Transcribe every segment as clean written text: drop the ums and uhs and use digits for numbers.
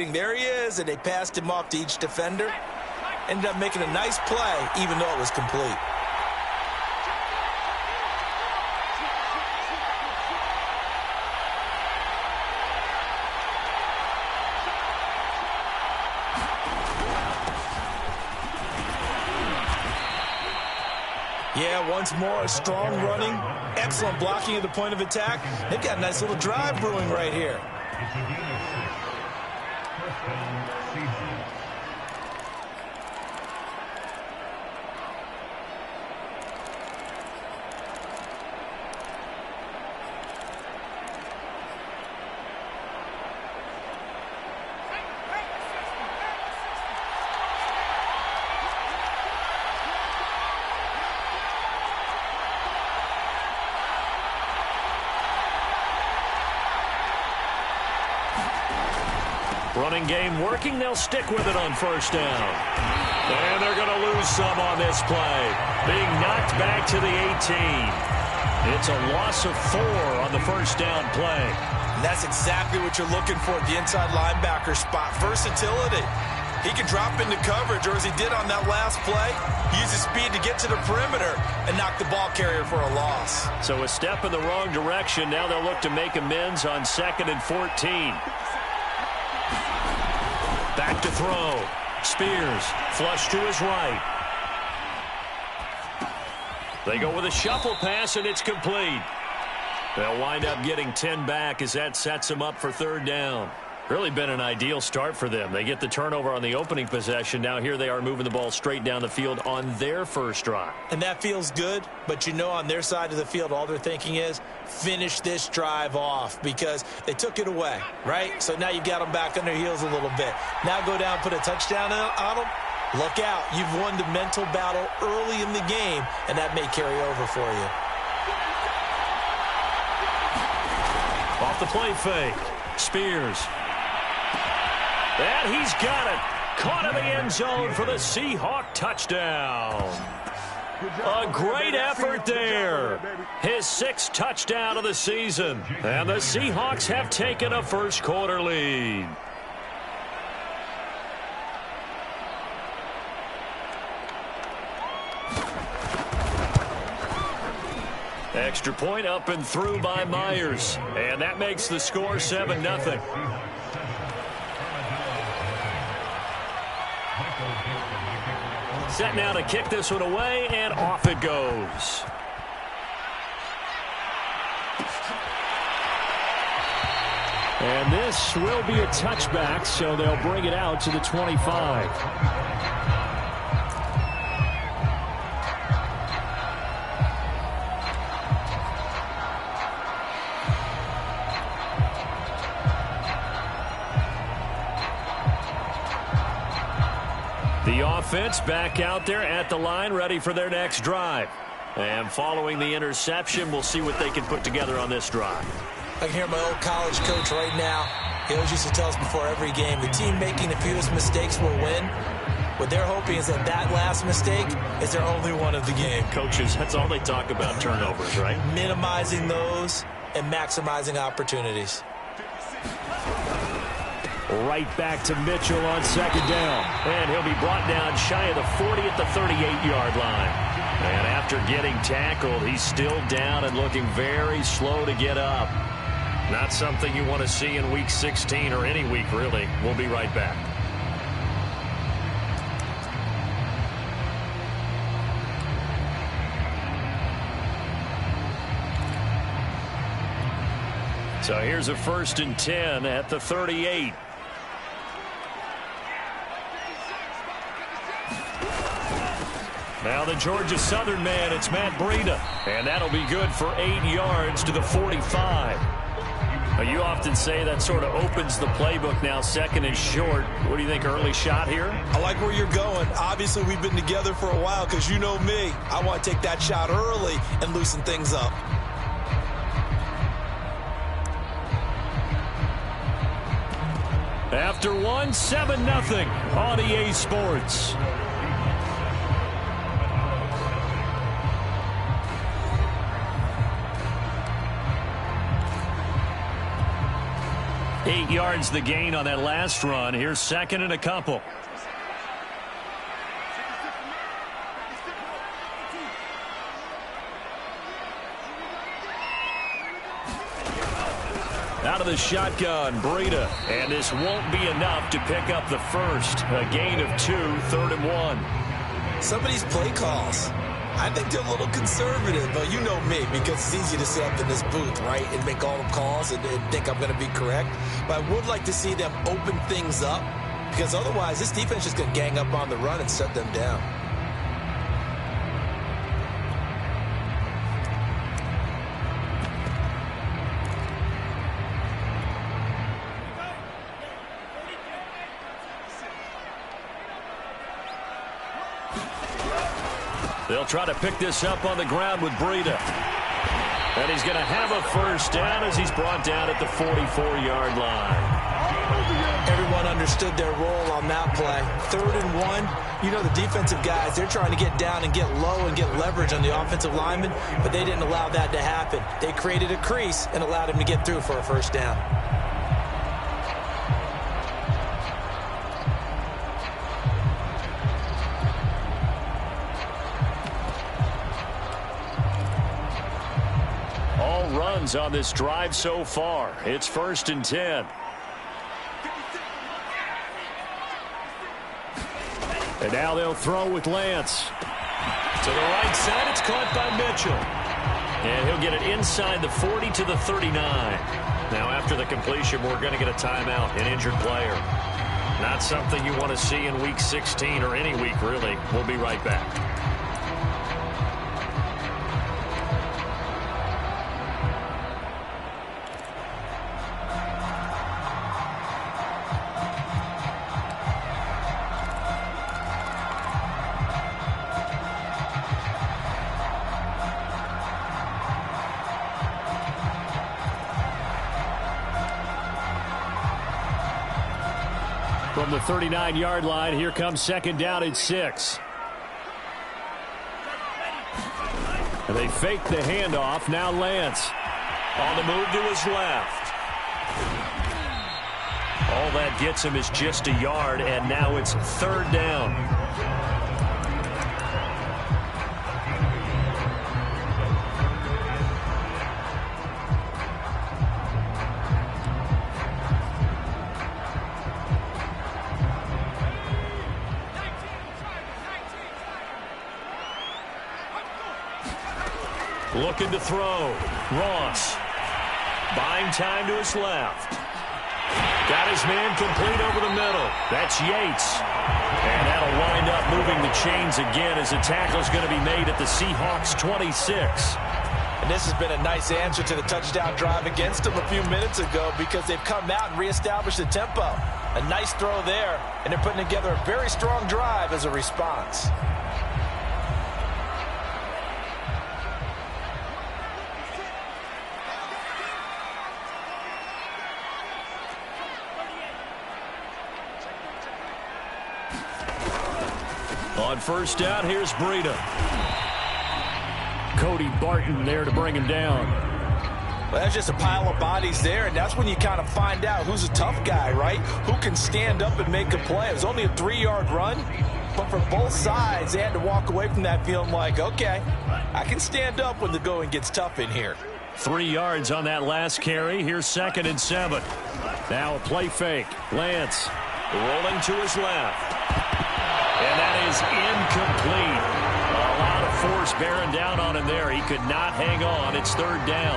There he is, and they passed him off to each defender. Ended up making a nice play, even though it was complete. Yeah, once more, strong running, excellent blocking at the point of attack. They've got a nice little drive brewing right here. Running game working. They'll stick with it on first down. And they're going to lose some on this play. Being knocked back to the 18. It's a loss of 4 on the first down play. And that's exactly what you're looking for at the inside linebacker spot. Versatility. He can drop into coverage, or as he did on that last play, use his speed to get to the perimeter and knock the ball carrier for a loss. So a step in the wrong direction. Now they'll look to make amends on 2nd and 14. Back to throw. Spears, flush to his right. They go with a shuffle pass, and it's complete. They'll wind up getting 10 back as that sets them up for 3rd down. Really been an ideal start for them. They get the turnover on the opening possession. Now here they are moving the ball straight down the field on their first drive. And that feels good, but you know on their side of the field, all they're thinking is finish this drive off because they took it away, right? So now you've got them back on their heels a little bit. Now go down, put a touchdown on them. Look out. You've won the mental battle early in the game, and that may carry over for you. Off the play fake. Spears. And he's got it. Caught in the end zone for the Seahawk touchdown. A great effort there. His 6th touchdown of the season. And the Seahawks have taken a first-quarter lead. Extra point up and through by Myers. And that makes the score 7-0. Set now to kick this one away, and off it goes. And this will be a touchback, so they'll bring it out to the 25. The offense back out there at the line, ready for their next drive. And following the interception, we'll see what they can put together on this drive. I can hear my old college coach right now. He always used to tell us before every game, the team making the fewest mistakes will win. What they're hoping is that that last mistake is their only one of the game. Coaches, that's all they talk about, turnovers, right? Minimizing those and maximizing opportunities. Right back to Mitchell on 2nd down. And he'll be brought down shy of the 40 at the 38-yard line. And after getting tackled, he's still down and looking very slow to get up. Not something you want to see in Week 16 or any week, really. We'll be right back. So here's a 1st and 10 at the 38. Now the Georgia Southern man, it's Matt Breida. And that'll be good for 8 yards to the 45. Now, you often say that sort of opens the playbook now, 2nd and short. What do you think, early shot here? I like where you're going. Obviously, we've been together for a while because you know me. I want to take that shot early and loosen things up. After 7-0 on EA Sports. 8 yards the gain on that last run. Here's second and a couple. Out of the shotgun, Breida. And this won't be enough to pick up the first. A gain of 2, 3rd and 1. Some of these play calls, I think they're a little conservative, but you know me, because it's easy to sit up in this booth, right, and make all the calls and think I'm going to be correct. But I would like to see them open things up, because otherwise this defense is going to gang up on the run and shut them down. They'll try to pick this up on the ground with Breida. And he's going to have a first down as he's brought down at the 44-yard line. Everyone understood their role on that play. 3rd and 1. You know the defensive guys, they're trying to get down and get low and get leverage on the offensive lineman, but they didn't allow that to happen. They created a crease and allowed him to get through for a first down. Runs on this drive so far. It's 1st and 10. And now they'll throw with Lance. To the right side, it's caught by Mitchell. And he'll get it inside the 40 to the 39. Now after the completion, we're going to get a timeout, an injured player. Not something you want to see in week 16 or any week, really. We'll be right back. From the 39-yard line, here comes 2nd down and 6. And they fake the handoff. Now Lance on the move to his left. All that gets him is just a yard, and now it's 3rd down. Looking to throw. Ross. Buying time to his left. Got his man complete over the middle. That's Yates. And that'll wind up moving the chains again as the tackle's going to be made at the Seahawks 26. And this has been a nice answer to the touchdown drive against them a few minutes ago, because they've come out and reestablished the tempo. A nice throw there, and they're putting together a very strong drive as a response. On 1st down, here's Breida. Cody Barton there to bring him down. Well, that's just a pile of bodies there, and that's when you kind of find out who's a tough guy, right? Who can stand up and make a play. It was only a 3-yard run, but for both sides, they had to walk away from that feeling like, okay, I can stand up when the going gets tough in here. 3 yards on that last carry. Here's 2nd and 7. Now a play fake. Lance rolling to his left. And that is incomplete. A lot of force bearing down on him there. He could not hang on. It's 3rd down.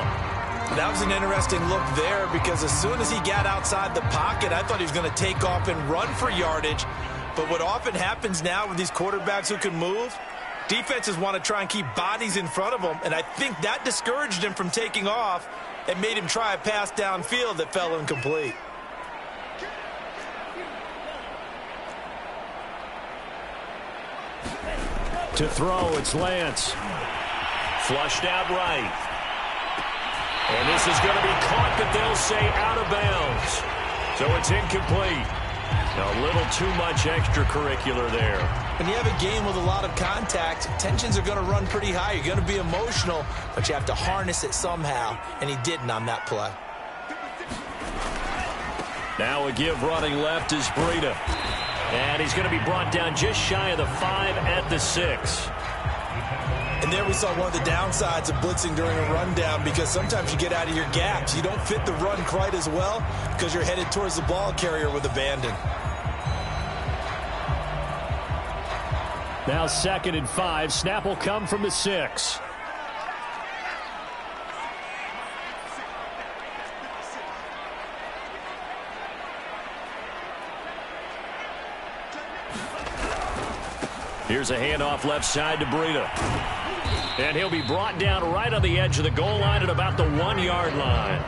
That was an interesting look there, because as soon as he got outside the pocket, I thought he was going to take off and run for yardage. But what often happens now with these quarterbacks who can move, defenses want to try and keep bodies in front of them, and I think that discouraged him from taking off and made him try a pass downfield that fell incomplete. To throw, it's Lance. Flushed out right. And this is going to be caught, but they'll say out of bounds. So it's incomplete. A little too much extracurricular there. When you have a game with a lot of contact, tensions are going to run pretty high. You're going to be emotional, but you have to harness it somehow, and he didn't on that play. Now a give running left is Breida. And he's going to be brought down just shy of the 5 at the 6. And there we saw one of the downsides of blitzing during a rundown, because sometimes you get out of your gaps. You don't fit the run quite as well because you're headed towards the ball carrier with abandon. Now 2nd and 5. Snap will come from the 6. Here's a handoff left side to Breida. And he'll be brought down right on the edge of the goal line at about the 1-yard line.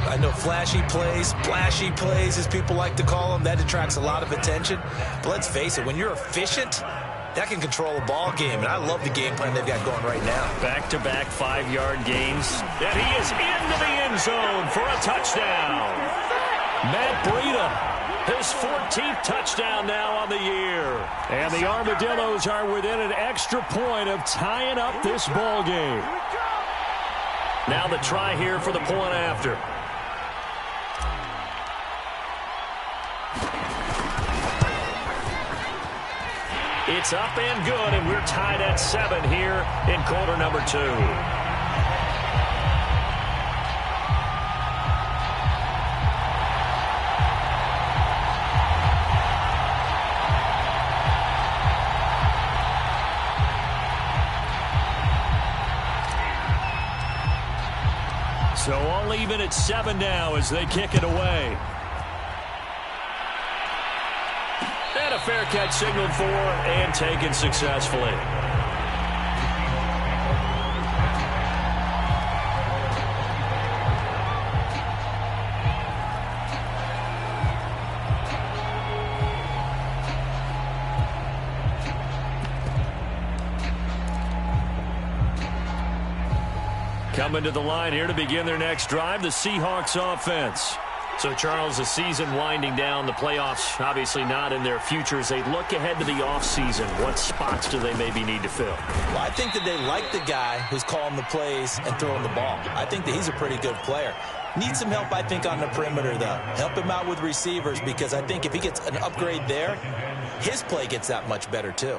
I know flashy plays, splashy plays, as people like to call them, that attracts a lot of attention. But let's face it, when you're efficient, that can control a ball game. And I love the game plan they've got going right now. Back-to-back 5-yard gains. And he is into the end zone for a touchdown. Matt Breida. His 14th touchdown now on the year. And the Armadillos are within an extra point of tying up this ball game. Now the try here for the point after. It's up and good, and we're tied at 7 here in quarter number 2. So all even at 7 now as they kick it away. And a fair catch signaled for and taken successfully. Coming to the line here to begin their next drive, the Seahawks offense. So, Charles, the season winding down, the playoffs obviously not in their future. As they look ahead to the offseason, what spots do they maybe need to fill? Well, I think that they like the guy who's calling the plays and throwing the ball. I think that he's a pretty good player. Needs some help, I think, on the perimeter, though. Help him out with receivers, because I think if he gets an upgrade there, his play gets that much better, too.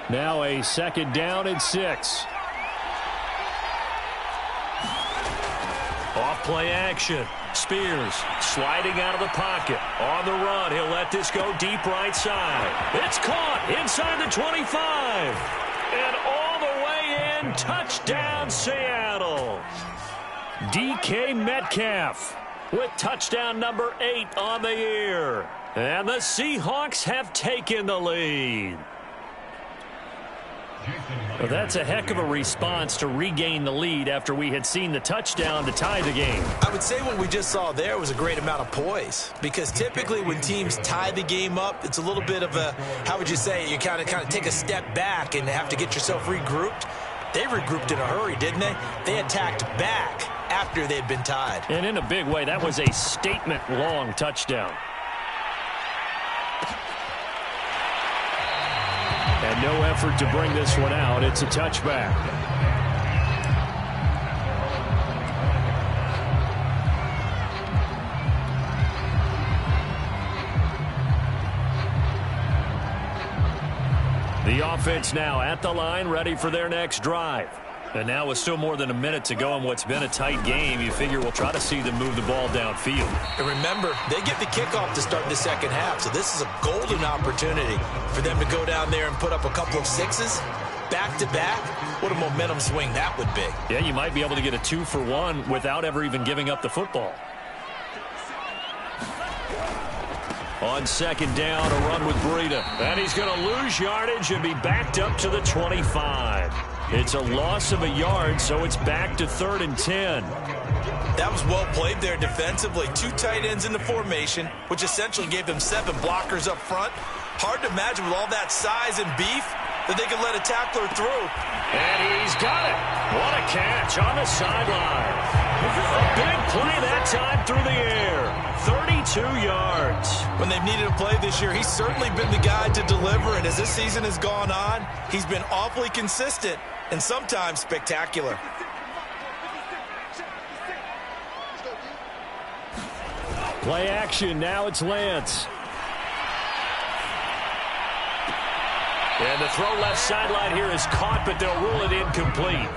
Now a 2nd down and 6. Off play action. Spears sliding out of the pocket. On the run, he'll let this go deep right side. It's caught inside the 25. And all the way in, touchdown Seattle. DK Metcalf with touchdown number 8 on the year. And the Seahawks have taken the lead. Well, that's a heck of a response to regain the lead after we had seen the touchdown to tie the game. I would say what we just saw there was a great amount of poise, because typically when teams tie the game up, it's a little bit of a, how would you say it? You kind of take a step back and have to get yourself regrouped. They regrouped in a hurry, didn't they? They attacked back after they'd been tied. And in a big way, that was a statement-long touchdown. And no effort to bring this one out. It's a touchback. The offense now at the line, ready for their next drive. And now with still more than a minute to go in what's been a tight game, you figure we'll try to see them move the ball downfield. And remember, they get the kickoff to start the second half, so this is a golden opportunity for them to go down there and put up a couple of sixes back-to-back. What a momentum swing that would be. Yeah, you might be able to get a 2-for-1 without ever even giving up the football. On 2nd down, a run with Breida. And he's going to lose yardage and be backed up to the 25. It's a loss of a yard, so it's back to 3rd and 10. That was well played there defensively. 2 tight ends in the formation, which essentially gave them 7 blockers up front. Hard to imagine with all that size and beef that they could let a tackler through. And he's got it. What a catch on the sideline. A big play that time through the air. 32 yards. When they've needed a play this year, he's certainly been the guy to deliver. And as this season has gone on, he's been awfully consistent and sometimes spectacular. Play action. Now it's Lance. And the throw left sideline here is caught, but they'll rule it incomplete.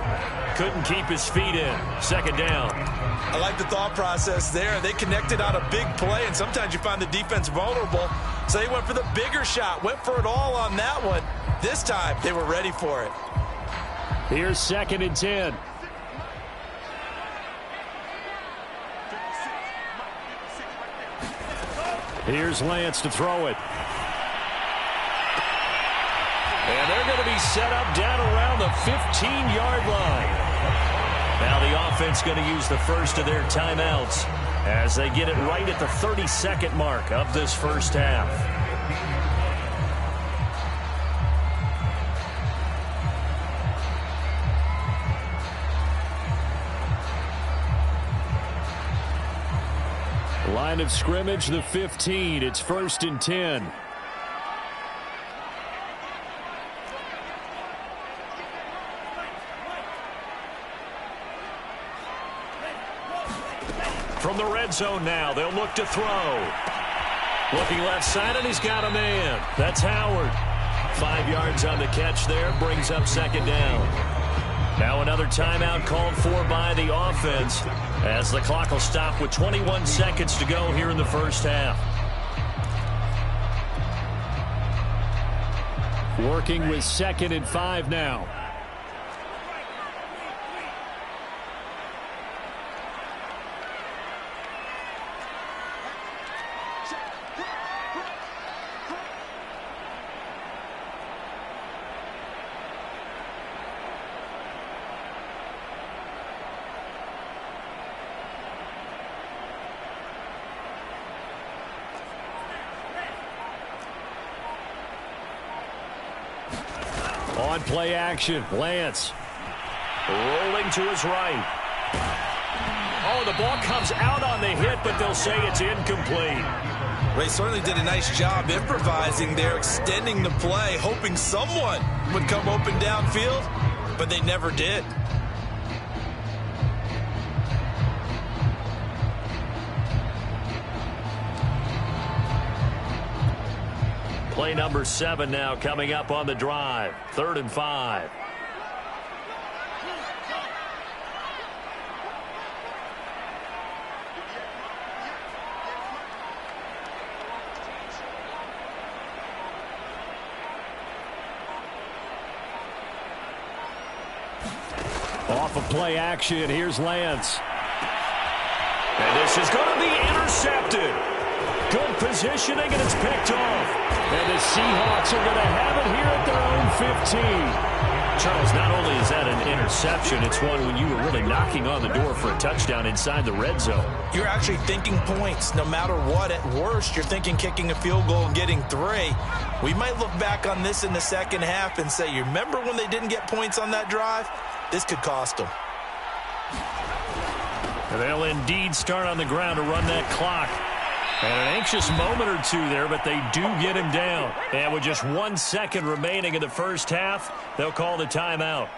Couldn't keep his feet in. Second down. I like the thought process there. They connected on a big play, and sometimes you find the defense vulnerable. So they went for the bigger shot, went for it all on that one. This time, they were ready for it. Here's 2nd and 10. Here's Lance to throw it. And they're going to be set up down around the 15-yard line. Now the offense going to use the first of their timeouts as they get it right at the 32nd mark of this first half. Line of scrimmage, the 15. It's 1st and 10. From the red zone now, they'll look to throw. Looking left side, and he's got a man. That's Howard. 5 yards on the catch there, brings up 2nd down. Now another timeout called for by the offense as the clock will stop with 21 seconds to go here in the first half. Working with 2nd and 5 now. On play action, Lance. Rolling to his right. Oh, the ball comes out on the hit, but they'll say it's incomplete. Ray certainly did a nice job improvising there, extending the play, hoping someone would come open downfield, but they never did. Play number 7 now coming up on the drive. 3rd and 5. Off of play action, here's Lance. And this is going to be intercepted. Good positioning, and it's picked off. And the Seahawks are going to have it here at their own 15. Charles, not only is that an interception, it's one when you were really knocking on the door for a touchdown inside the red zone. You're actually thinking points. No matter what, at worst, you're thinking kicking a field goal and getting 3. We might look back on this in the second half and say, you remember when they didn't get points on that drive? This could cost them. And they'll indeed start on the ground to run that clock. And an anxious moment or two there, but they do get him down. And with just 1 second remaining in the first half, they'll call the timeout.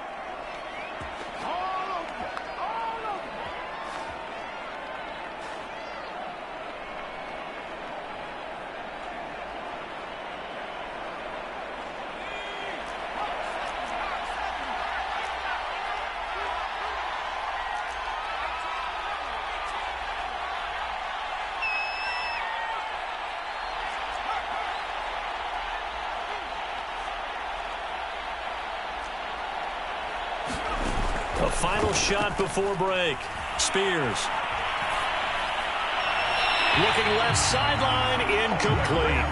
A final shot before break. Spears. Looking left sideline, incomplete.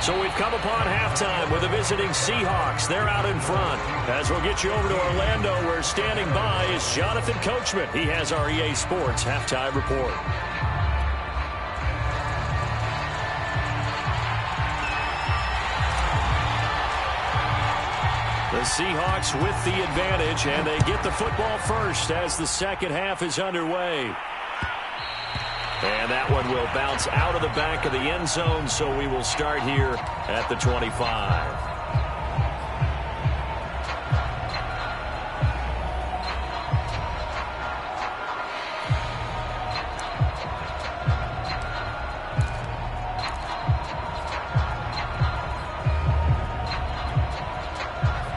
So we've come upon halftime with the visiting Seahawks. They're out in front. As we'll get you over to Orlando, where standing by is Jonathan Coachman. He has our EA Sports halftime report. The Seahawks with the advantage, and they get the football first as the second half is underway. And that one will bounce out of the back of the end zone, so we will start here at the 25.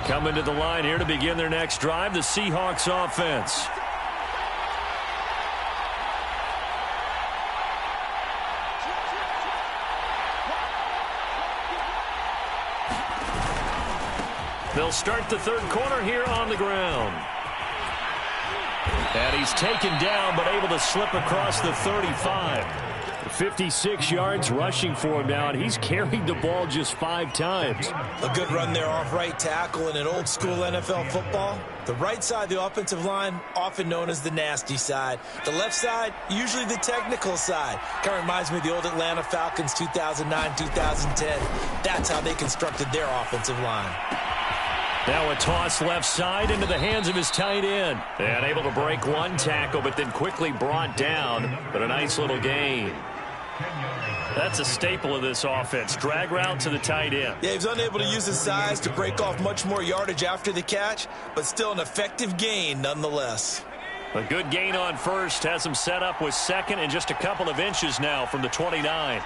Coming to the line here to begin their next drive, the Seahawks offense. They'll start the third quarter here on the ground. And he's taken down, but able to slip across the 35. 56 yards rushing for him now, and he's carried the ball just 5 times. A good run there off right tackle in an old-school NFL football. The right side of the offensive line, often known as the nasty side. The left side, usually the technical side. Kind of reminds me of the old Atlanta Falcons 2009-2010. That's how they constructed their offensive line. Now a toss left side into the hands of his tight end. And able to break one tackle, but then quickly brought down. But a nice little gain. That's a staple of this offense. Drag route to the tight end. Yeah, he was unable to use his size to break off much more yardage after the catch, but still an effective gain nonetheless. A good gain on first. Has him set up with second and just a couple of inches now from the 29.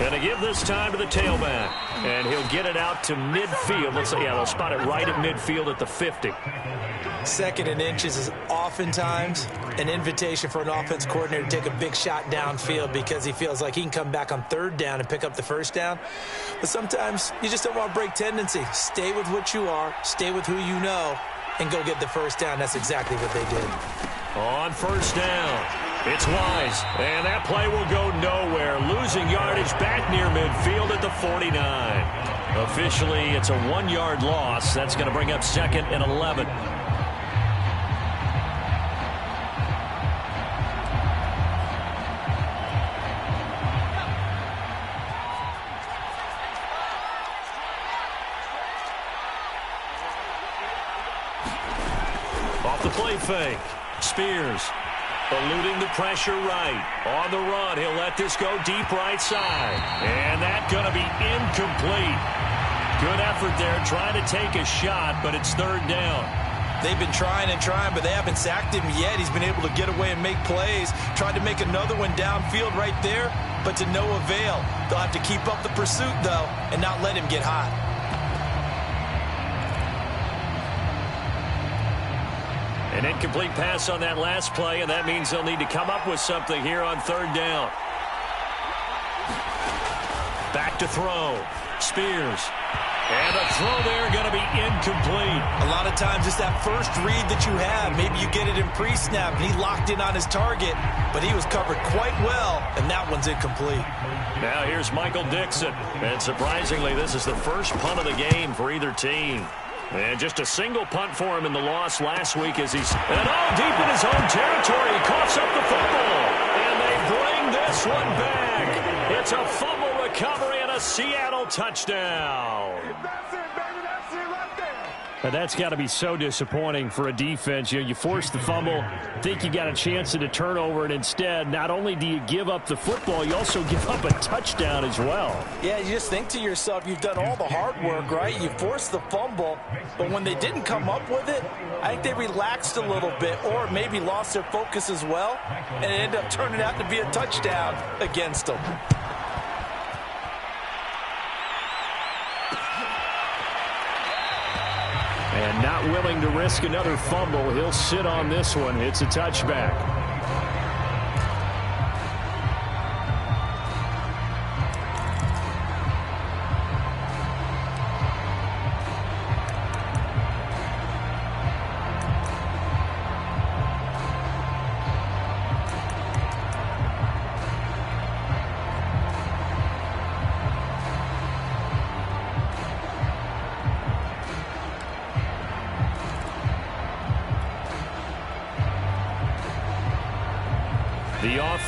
And they give this time to the tailback. And he'll get it out to midfield. Let's say, yeah, they'll spot it right at midfield at the 50. Second and inches is oftentimes an invitation for an offense coordinator to take a big shot downfield because he feels like he can come back on third down and pick up the first down. But sometimes you just don't want to break tendency. Stay with what you are, stay with who you know, and go get the first down. That's exactly what they did. On first down, it's Wise, and that play will go nowhere. Losing yardage back near midfield at the 49. Officially, it's a 1-yard loss. That's going to bring up second and 11. Off the play fake. Spears eluding the pressure right. On the run, he'll let this go deep right side. And that's going to be incomplete. Good effort there, trying to take a shot, but it's third down. They've been trying and trying, but they haven't sacked him yet. He's been able to get away and make plays. Tried to make another one downfield right there, but to no avail. They'll have to keep up the pursuit, though, and not let him get hot. An incomplete pass on that last play, and that means they'll need to come up with something here on third down. Back to throw. Spears. And a throw there going to be incomplete. A lot of times it's that first read that you have. Maybe you get it in pre-snap, and he locked in on his target, but he was covered quite well, and that one's incomplete. Now here's Michael Dixon. And surprisingly, this is the first punt of the game for either team. And just a single punt for him in the loss last week as he's... And all deep in his own territory. He coughs up the fumble. And they bring this one back. It's a fumble recovery and a Seattle touchdown. That's it, baby. That's it right there. And that's got to be so disappointing for a defense. You force the fumble, think you got a chance at a turnover, and instead, not only do you give up the football, you also give up a touchdown as well. Yeah, you just think to yourself, you've done all the hard work, right? You forced the fumble, but when they didn't come up with it, I think they relaxed a little bit or maybe lost their focus as well, and it ended up turning out to be a touchdown against them. And not willing to risk another fumble, he'll sit on this one. It's a touchback.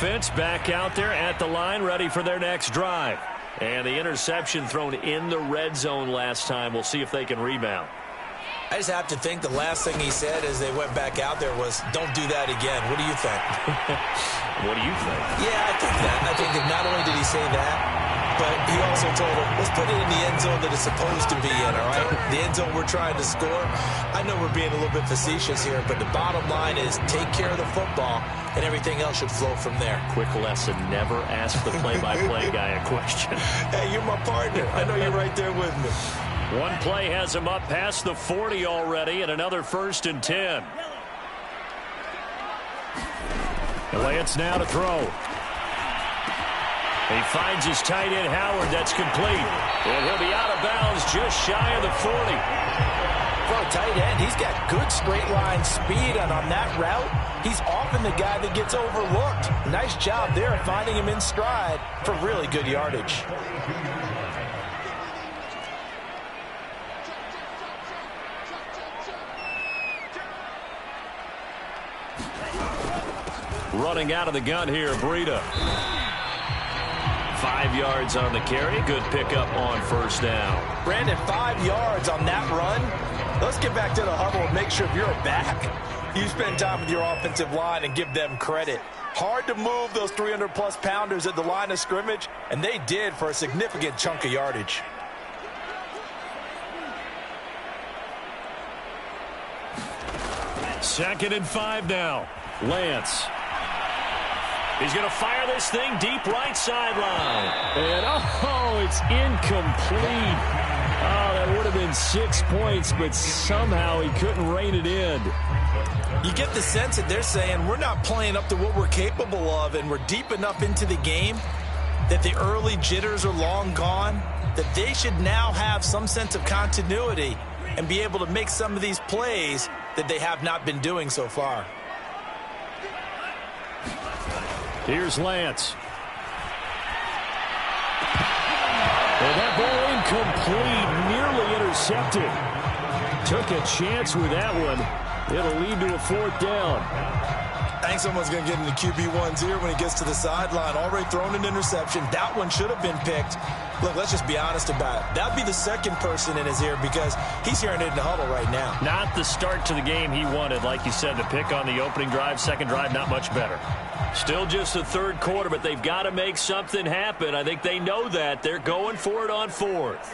offense back out there at the line, ready for their next drive. And the interception thrown in the red zone last time. We'll see if they can rebound. I just have to think the last thing he said as they went back out there was, don't do that again. What do you think? What do you think? Yeah, I think that. I think that not only did he say that, but he also told him, let's put it in the end zone that it's supposed to be in, all right? The end zone we're trying to score. I know we're being a little bit facetious here, but the bottom line is take care of the football, and everything else should flow from there. Quick lesson, never ask the play-by-play guy a question. Hey, you're my partner. I know you're right there with me. One play has him up past the 40 already, and another 1st and 10. Lance now to throw. He finds his tight end, Howard. That's complete. And he'll be out of bounds just shy of the 40. For a tight end, he's got good straight line speed, and on that route, he's often the guy that gets overlooked. Nice job there finding him in stride for really good yardage. Running out of the gun here, Breida. 5 yards on the carry. Good pickup on 1st down. Brandon, 5 yards on that run. Let's get back to the huddle and make sure you're back. You spend time with your offensive line and give them credit. Hard to move those 300-plus pounders at the line of scrimmage, and they did for a significant chunk of yardage. Second and 5 now. Lance. He's going to fire this thing deep right sideline. And, it's incomplete. Oh, that would have been 6 points, but somehow he couldn't rein it in. You get the sense that they're saying we're not playing up to what we're capable of, and we're deep enough into the game that the early jitters are long gone, that they should now have some sense of continuity and be able to make some of these plays that they have not been doing so far. Here's Lance. And that ball incomplete, nearly intercepted. Took a chance with that one. It'll lead to a 4th down. I think someone's going to get into QB1's ear when he gets to the sideline. Already thrown an interception. That one should have been picked. Look, let's just be honest about it. That would be the second person in his ear because he's hearing it in the huddle right now. Not the start to the game he wanted. Like you said, the pick on the opening drive, second drive, not much better. Still just the 3rd quarter, but they've got to make something happen. I think they know that. They're going for it on 4th.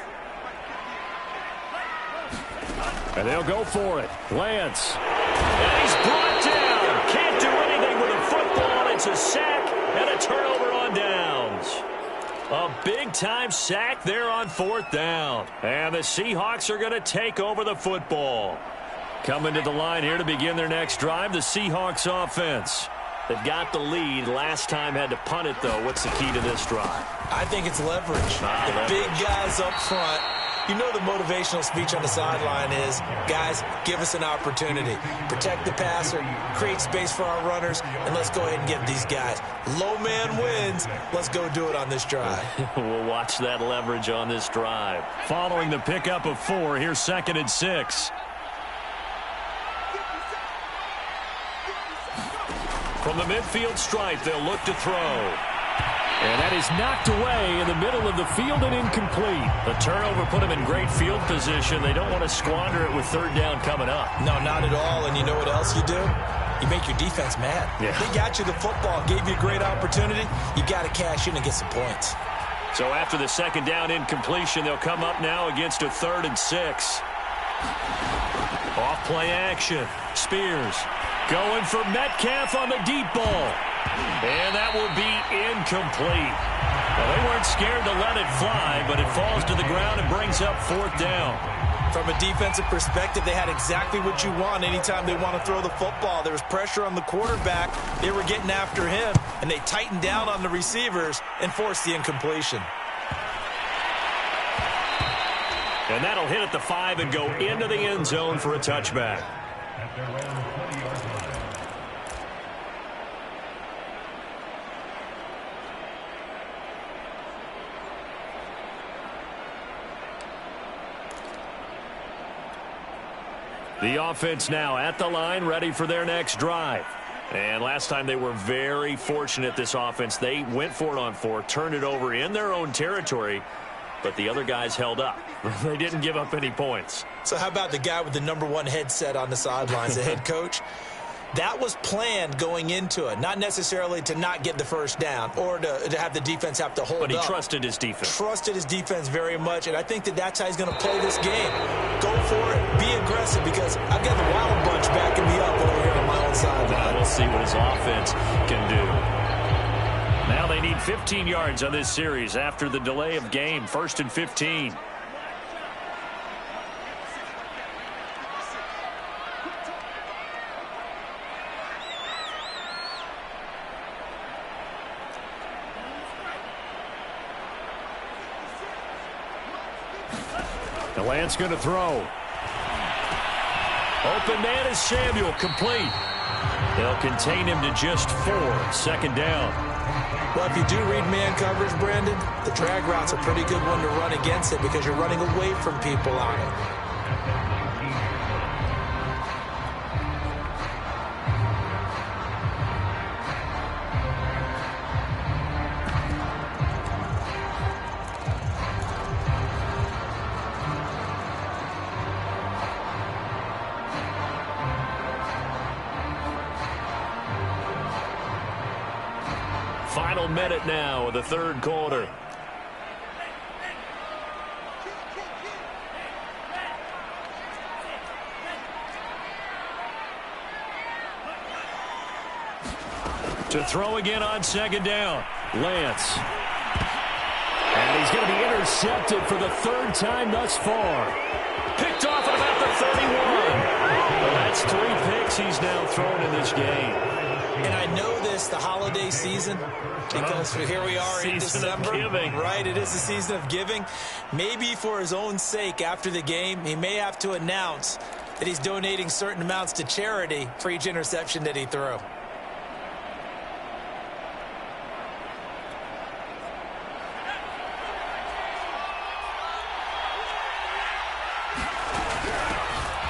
And they'll go for it. Lance. And he's brought down. Can't do anything with a football. It's a sack and a turnover on downs. A big-time sack there on 4th down. And the Seahawks are going to take over the football. Coming to the line here to begin their next drive, the Seahawks offense. They've got the lead. Last time had to punt it, though. What's the key to this drive? I think it's leverage. The big guys up front. You know the motivational speech on the sideline is, guys, give us an opportunity. Protect the passer, create space for our runners, and let's go ahead and get these guys. Low man wins. Let's go do it on this drive. We'll watch that leverage on this drive. Following the pickup of 4, here's 2nd and 6. From the midfield stripe, they'll look to throw. And that is knocked away in the middle of the field and incomplete. The turnover put them in great field position. They don't want to squander it with 3rd down coming up. No, not at all. And you know what else you do? You make your defense mad. Yeah. They got you the football, gave you a great opportunity. You got to cash in and get some points. So after the 2nd down incompletion, they'll come up now against a 3rd and 6. Off play action. Spears going for Metcalf on the deep ball. And that will be incomplete. Well, they weren't scared to let it fly, but it falls to the ground and brings up 4th down. From a defensive perspective, they had exactly what you want anytime they want to throw the football. There was pressure on the quarterback. They were getting after him, and they tightened down on the receivers and forced the incompletion. And that'll hit at the 5 and go into the end zone for a touchback. The offense now at the line, ready for their next drive. And last time they were very fortunate, this offense. They went for it on 4, turned it over in their own territory, but the other guys held up. They didn't give up any points. So how about the guy with the #1 headset on the sidelines, the head coach? That was planned going into it, not necessarily to not get the first down or to have the defense have to hold up. But he trusted his defense. Trusted his defense very much, and I think that's how he's going to play this game. Go for it, be aggressive, because I've got the Wild Bunch backing me up over here on my own sideline. We'll see what his offense can do. Now they need 15 yards on this series after the delay of game. 1st and 15. Lance going to throw. Open man is Samuel, complete. They'll contain him to just 4. 2nd down. Well, if you do read man coverage, Brandon, the drag route's a pretty good one to run against it because you're running away from people on it. Final minute now of the 3rd quarter. To throw again on 2nd down. Lance. And he's going to be intercepted for the 3rd time thus far. Picked off at about the 31. Well, that's 3 picks he's now thrown in this game. And I know this, the holiday season, because here we are in December. Right, it is the season of giving. Maybe for his own sake after the game, he may have to announce that he's donating certain amounts to charity for each interception that he threw.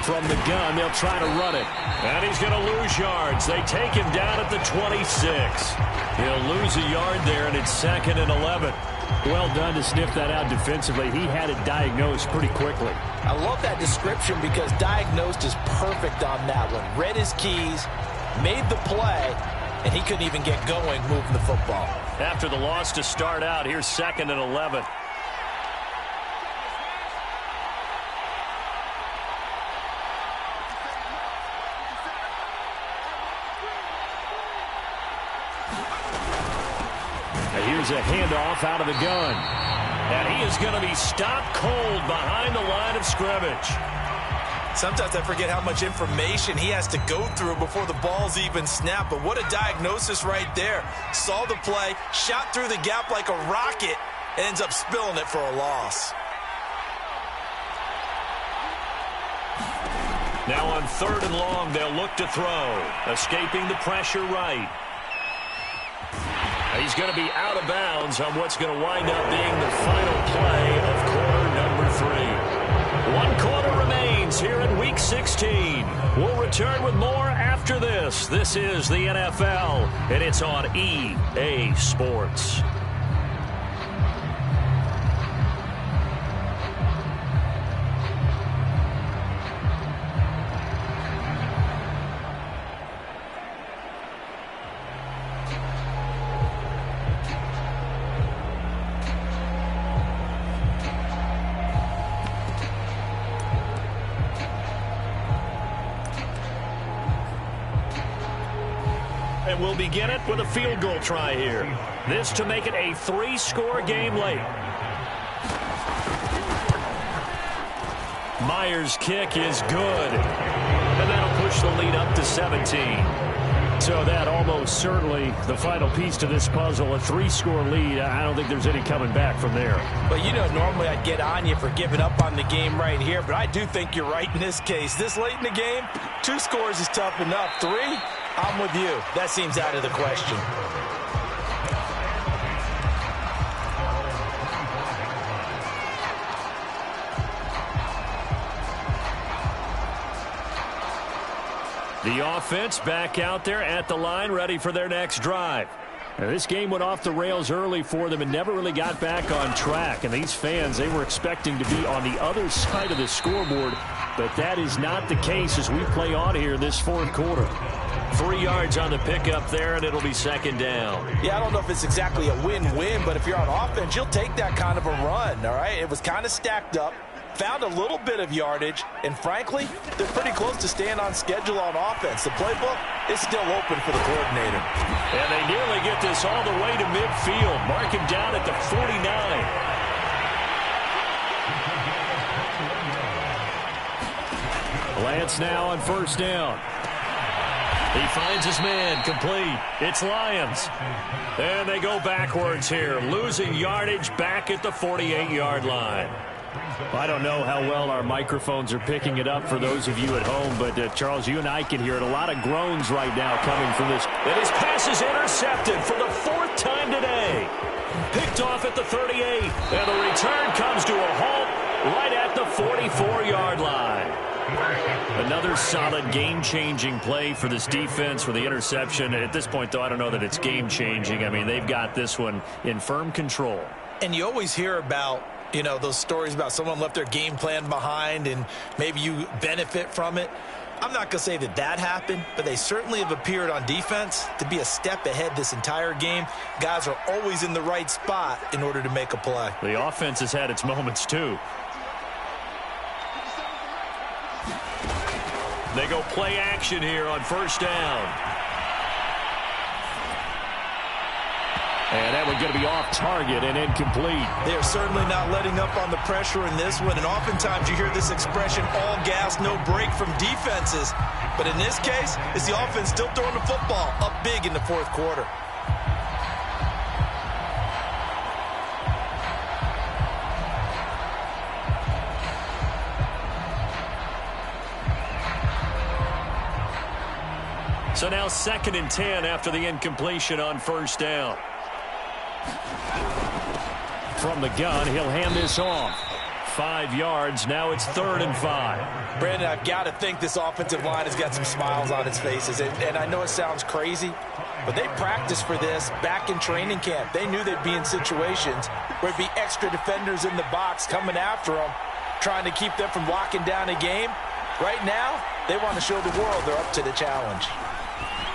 From the gun, they'll try to run it. And he's going to lose yards. They take him down at the 26. He'll lose a yard there, and it's 2nd and 11. Well done to sniff that out defensively. He had it diagnosed pretty quickly. I love that description because diagnosed is perfect on that one. Read his keys, made the play, and he couldn't even get going moving the football. After the loss to start out, here's 2nd and 11. Here's a handoff out of the gun. And he is going to be stopped cold behind the line of scrimmage. Sometimes I forget how much information he has to go through before the ball's even snapped. But what a diagnosis right there. Saw the play, shot through the gap like a rocket, and ends up spilling it for a loss. Now on 3rd and long, they'll look to throw. Escaping the pressure right. He's going to be out of bounds on what's going to wind up being the final play of quarter number 3. 1 quarter remains here in Week 16. We'll return with more after this. This is the NFL, and it's on EA Sports. And we'll begin it with a field goal try here. This to make it a 3-score game late. Myers' kick is good. And that'll push the lead up to 17. So that almost certainly the final piece to this puzzle, a 3-score lead. I don't think there's any coming back from there. But, you know, normally I'd get on you for giving up on the game right here, but I do think you're right in this case. This late in the game, 2 scores is tough enough. 3, I'm with you. That seems out of the question. The offense back out there at the line, ready for their next drive. Now, this game went off the rails early for them and never really got back on track. And these fans, they were expecting to be on the other side of the scoreboard, but that is not the case as we play on here this fourth quarter. 3 yards on the pickup there, and it'll be second down. Yeah, I don't know if it's exactly a win-win, but if you're on offense, you'll take that kind of a run, all right? It was kind of stacked up, found a little bit of yardage, and frankly, they're pretty close to staying on schedule on offense. The playbook is still open for the coordinator. And they nearly get this all the way to midfield. Mark him down at the 49. Lance now on first down. He finds his man, complete. It's Lions. And they go backwards here, losing yardage back at the 48-yard line. I don't know how well our microphones are picking it up for those of you at home, but Charles, you and I can hear it. A lot of groans right now coming from this. And his pass is intercepted for the 4th time today. Picked off at the 38, and the return comes to a halt right at the 44-yard line. Another solid game-changing play for this defense for the interception. At this point, though, I don't know that it's game-changing. I mean, they've got this one in firm control. And you always hear about, you know, those stories about someone left their game plan behind and maybe you benefit from it. I'm not going to say that that happened, but they certainly have appeared on defense to be a step ahead this entire game. Guys are always in the right spot in order to make a play. The offense has had its moments, too. They go play action here on first down. And that one's going to be off target and incomplete. They're certainly not letting up on the pressure in this one. And oftentimes you hear this expression, all gas, no break from defenses. But in this case, it's the offense still throwing the football up big in the fourth quarter. So now 2nd and 10 after the incompletion on first down. From the gun, he'll hand this off. 5 yards. Now it's 3rd and 5. Brandon, I've got to think this offensive line has got some smiles on its faces. And I know it sounds crazy, but they practiced for this back in training camp. They knew they'd be in situations where it'd be extra defenders in the box coming after them, trying to keep them from locking down a game. Right now, they want to show the world they're up to the challenge.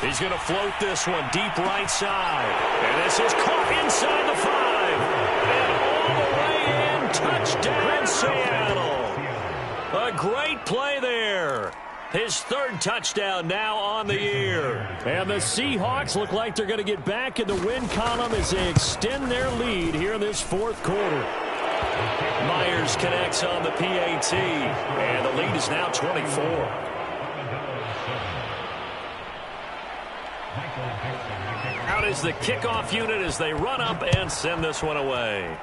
He's going to float this one deep right side. And this is caught inside the 5. And all the way in. Touchdown, Seattle. A great play there. His 3rd touchdown now on the year. And the Seahawks look like they're going to get back in the win column as they extend their lead here in this fourth quarter. Myers connects on the PAT. And the lead is now 24. Out is the kickoff unit as they run up and send this one away.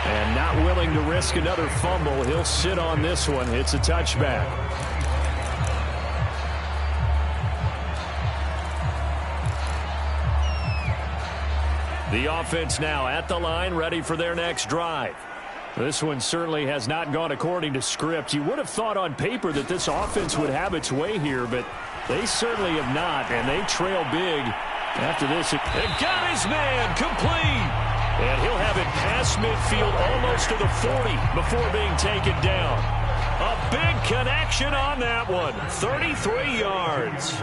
And not willing to risk another fumble. He'll sit on this one. It's a touchback. The offense now at the line, ready for their next drive. This one certainly has not gone according to script. You would have thought on paper that this offense would have its way here, but they certainly have not, and they trail big after this. And got his man complete. And he'll have it past midfield almost to the 40 before being taken down. A big connection on that one. 33 yards.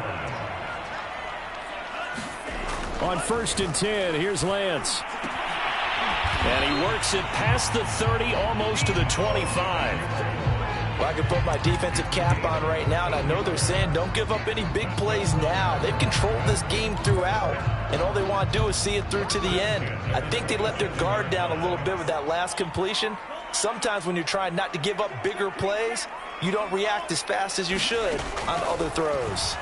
On 1st and 10, here's Lance. And he works it past the 30, almost to the 25. Well, I can put my defensive cap on right now, and I know they're saying don't give up any big plays now. They've controlled this game throughout, and all they want to do is see it through to the end. I think they let their guard down a little bit with that last completion. Sometimes when you're trying not to give up bigger plays, you don't react as fast as you should on other throws.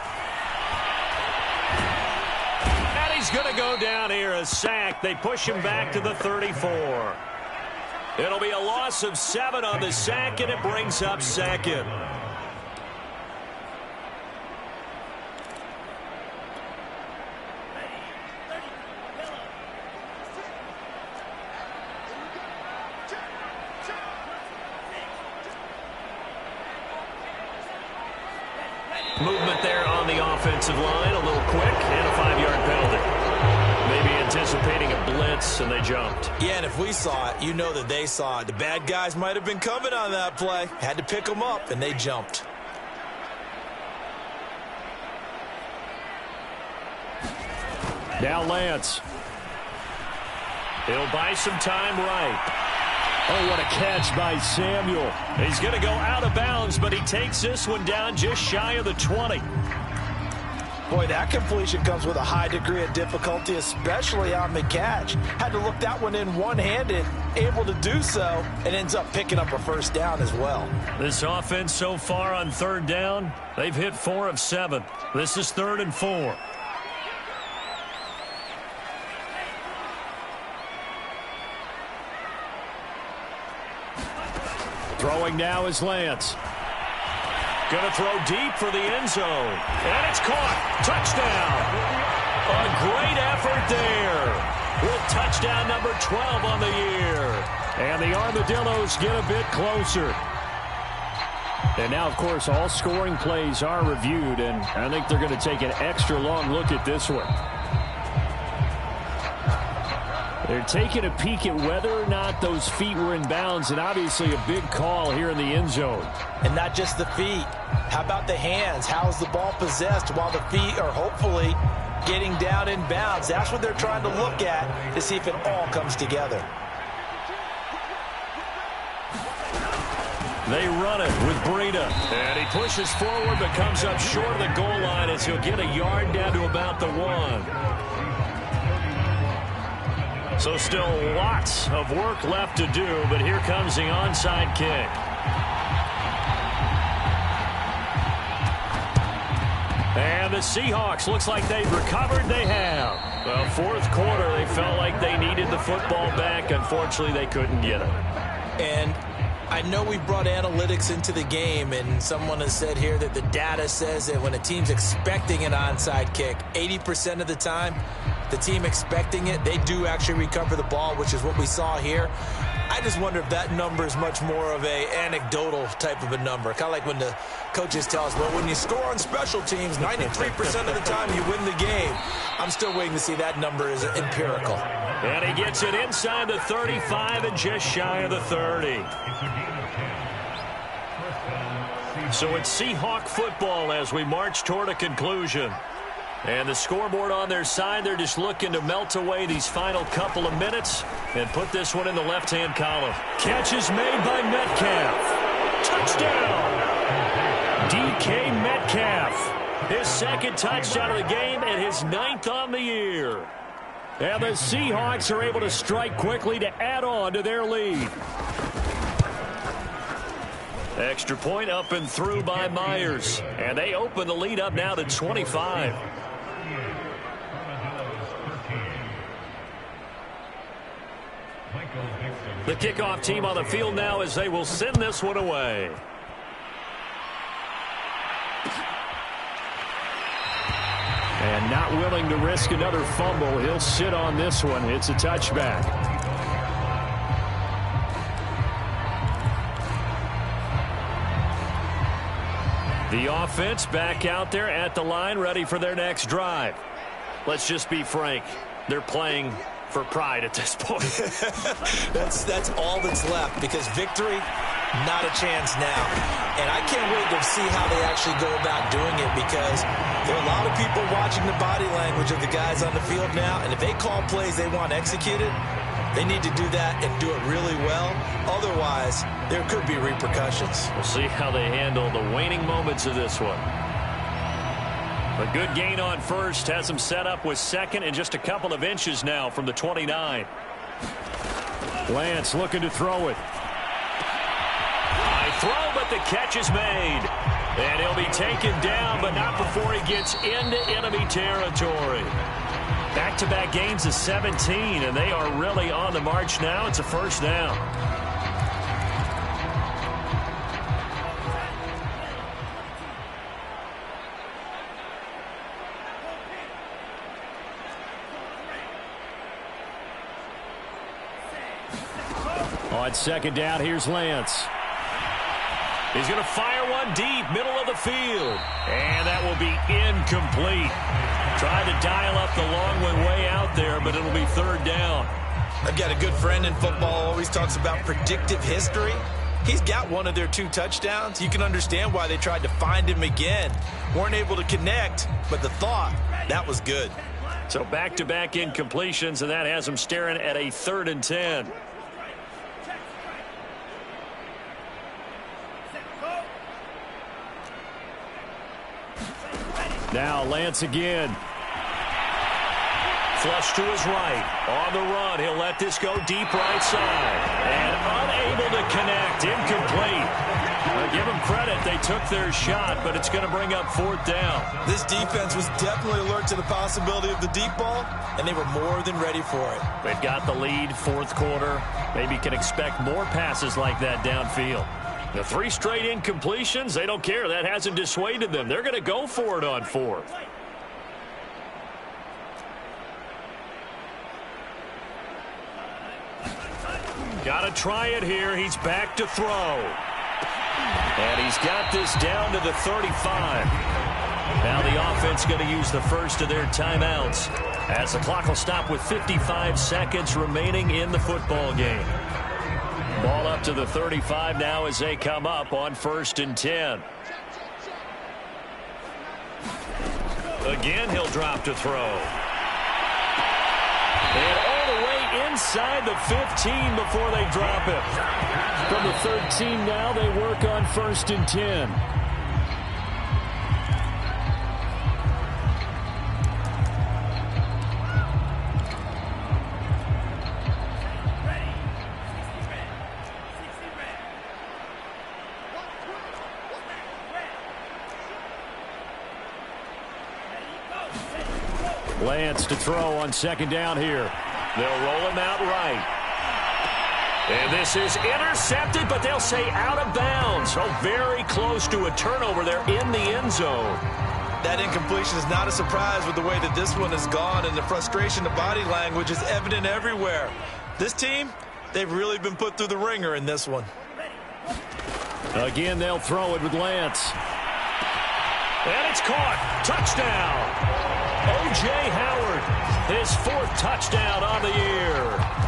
He's going to go down here, a sack. They push him back to the 34. It'll be a loss of 7 on the sack, and it brings up 2nd. Movement there on the offensive line, a little quick, and a 5-yard penalty. Maybe anticipating a blitz, and they jumped. Yeah, and if we saw it, you know that they saw it. The bad guys might have been coming on that play. Had to pick them up, and they jumped. Now Lance. He'll buy some time right. Oh, what a catch by Samuel. He's going to go out of bounds, but he takes this one down just shy of the 20. Boy, that completion comes with a high degree of difficulty, especially on the catch. Had to look that one in one-handed, able to do so, and ends up picking up a first down as well. This offense so far on 3rd down, they've hit 4 of 7. This is 3rd and 4. Throwing now is Lance. Going to throw deep for the end zone. And it's caught. Touchdown. A great effort there. With touchdown number 12 on the year. And the Armadillos get a bit closer. And now, of course, all scoring plays are reviewed, and I think they're going to take an extra long look at this one. They're taking a peek at whether or not those feet were in bounds, and obviously a big call here in the end zone. And not just the feet. How about the hands? How is the ball possessed while the feet are hopefully getting down in bounds? That's what they're trying to look at to see if it all comes together. They run it with Breida. And he pushes forward but comes up short of the goal line as he'll get a yard down to about the 1. So still lots of work left to do, but here comes the onside kick. And the Seahawks, looks like they've recovered. They have. Well, 4th quarter, they felt like they needed the football back. Unfortunately, they couldn't get it. And I know we brought analytics into the game, and someone has said here that the data says that when a team's expecting an onside kick, 80% of the time, the team expecting it, they do actually recover the ball, which is what we saw here. I just wonder if that number is much more of a anecdotal type of a number. Kind of like when the coaches tell us, well, when you score on special teams, 93% of the time you win the game. I'm still waiting to see that number is empirical. And he gets it inside the 35 and just shy of the 30. So it's Seahawk football as we march toward a conclusion. And the scoreboard on their side, they're just looking to melt away these final couple of minutes and put this one in the left-hand column. Catch is made by Metcalf. Touchdown! DK Metcalf. His 2nd touchdown of the game and his 9th on the year. And the Seahawks are able to strike quickly to add on to their lead. Extra point up and through by Myers. And they open the lead up now to 25. The kickoff team on the field now as they will send this one away. And not willing to risk another fumble. He'll sit on this one. It's a touchback. The offense back out there at the line, ready for their next drive. Let's just be frank. They're playing for pride at this point. That's all that's left, because victory, not a chance now. And I can't wait to see how they actually go about doing it, because there are a lot of people watching the body language of the guys on the field now, and if they call plays they want executed, they need to do that and do it really well. Otherwise, there could be repercussions. We'll see how they handle the waning moments of this one. A good gain on first has them set up with 2nd and just a couple of inches now from the 29. Lance looking to throw it. High throw, but the catch is made. And he'll be taken down, but not before he gets into enemy territory. Back-to-back gains of 17, and they are really on the march now. It's a first down. On 2nd down, here's Lance. He's going to fire one deep, middle of the field. And that will be incomplete. Trying to dial up the long one way out there, but it'll be third down. I've got a good friend in football, always talks about predictive history. He's got one of their 2 touchdowns. You can understand why they tried to find him again. Weren't able to connect, but the thought, that was good. So back-to-back incompletions, and that has them staring at a 3rd and 10. Now Lance again. Flush to his right. On the run, he'll let this go deep right side. And unable to connect. Incomplete. Give them credit. They took their shot, but it's going to bring up 4th down. This defense was definitely alert to the possibility of the deep ball, and they were more than ready for it. They've got the lead, 4th quarter. Maybe can expect more passes like that downfield. The 3 straight incompletions, they don't care. That hasn't dissuaded them. They're going to go for it on 4th. Got to try it here. He's back to throw. And he's got this down to the 35. Now the offense going to use the first of their timeouts as the clock will stop with 55 seconds remaining in the football game. Ball up to the 35 now as they come up on 1st and 10. Again, he'll drop to throw. And all the way inside the 15 before they drop it. From the 13 now, they work on 1st and 10. Lance to throw on 2nd down here. They'll roll him out right. And this is intercepted, but they'll say out of bounds. So very close to a turnover there in the end zone. That incompletion is not a surprise with the way that this one has gone, and the frustration, the body language is evident everywhere. This team, they've really been put through the ringer in this one. Again, they'll throw it with Lance. And it's caught. Touchdown. O.J. Howard, his 4th touchdown on the year.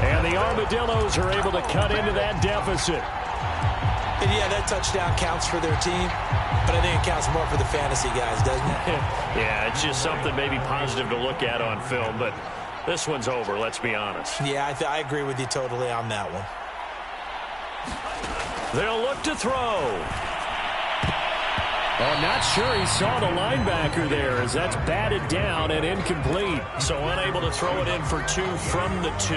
And the Armadillos are able to cut into that deficit. And yeah, that touchdown counts for their team, but I think it counts more for the fantasy guys, doesn't it? Yeah, it's just something maybe positive to look at on film, but this one's over, let's be honest. Yeah, I agree with you totally on that one. They'll look to throw. Oh, not sure he saw the linebacker there as that's batted down and incomplete. So unable to throw it in for 2 from the 2.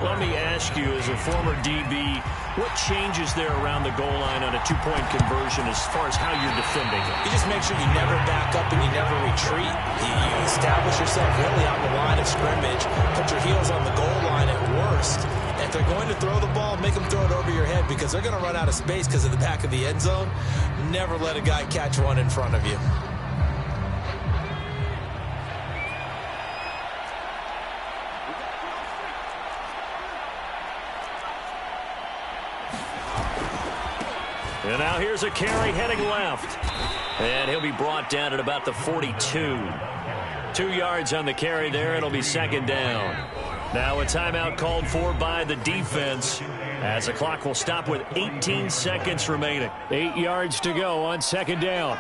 Let me ask you, as a former DB, what changes there around the goal line on a 2-point conversion as far as how you're defending it? You just make sure you never back up and you never retreat. You establish yourself really on the line of scrimmage, put your heels on the goal line at worst. If they're going to throw the ball, make them throw it over your head because they're going to run out of space because of the back of the end zone. Never let a guy catch one in front of you. And now here's a carry heading left. And he'll be brought down at about the 42. 2 yards on the carry there. It'll be 2nd down. Now a timeout called for by the defense as the clock will stop with 18 seconds remaining. 8 yards to go on 2nd down.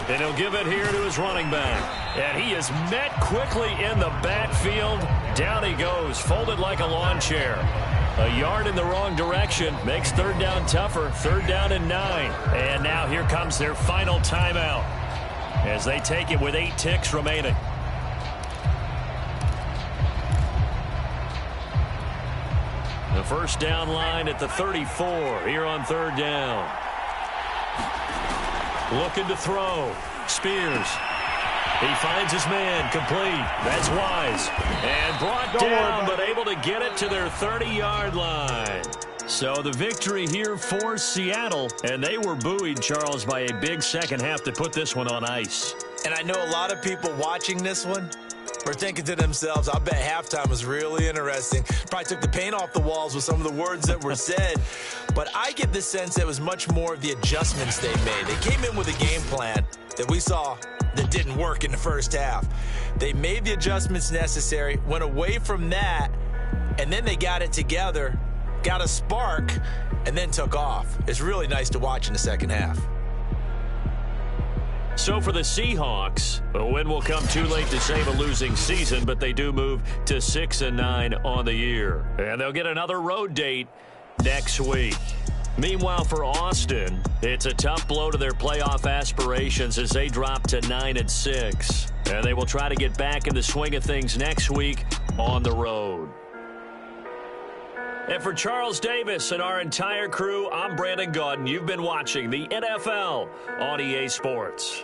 And he'll give it here to his running back. And he is met quickly in the backfield. Down he goes, folded like a lawn chair. A yard in the wrong direction makes 3rd down tougher. 3rd down and 9. And now here comes their final timeout as they take it with 8 ticks remaining. The 1st down line at the 34 here on 3rd down. Looking to throw. Spears. He finds his man, complete. That's Wise. And brought down, but able to get it to their 30-yard line. So the victory here for Seattle, and they were buoyed, Charles, by a big second half to put this one on ice. And I know a lot of people watching this one, were thinking to themselves, I bet halftime was really interesting. Probably took the paint off the walls with some of the words that were said. But I get the sense that it was much more of the adjustments they made. They came in with a game plan that we saw that didn't work in the first half. They made the adjustments necessary, went away from that, and then they got it together, got a spark, and then took off. It's really nice to watch in the second half. So for the Seahawks, a win will come too late to save a losing season, but they do move to 6-9 on the year. And they'll get another road date next week. Meanwhile, for Austin, it's a tough blow to their playoff aspirations as they drop to 9-6. And they will try to get back in the swing of things next week on the road. And for Charles Davis and our entire crew, I'm Brandon Gaudin. You've been watching the NFL on EA Sports.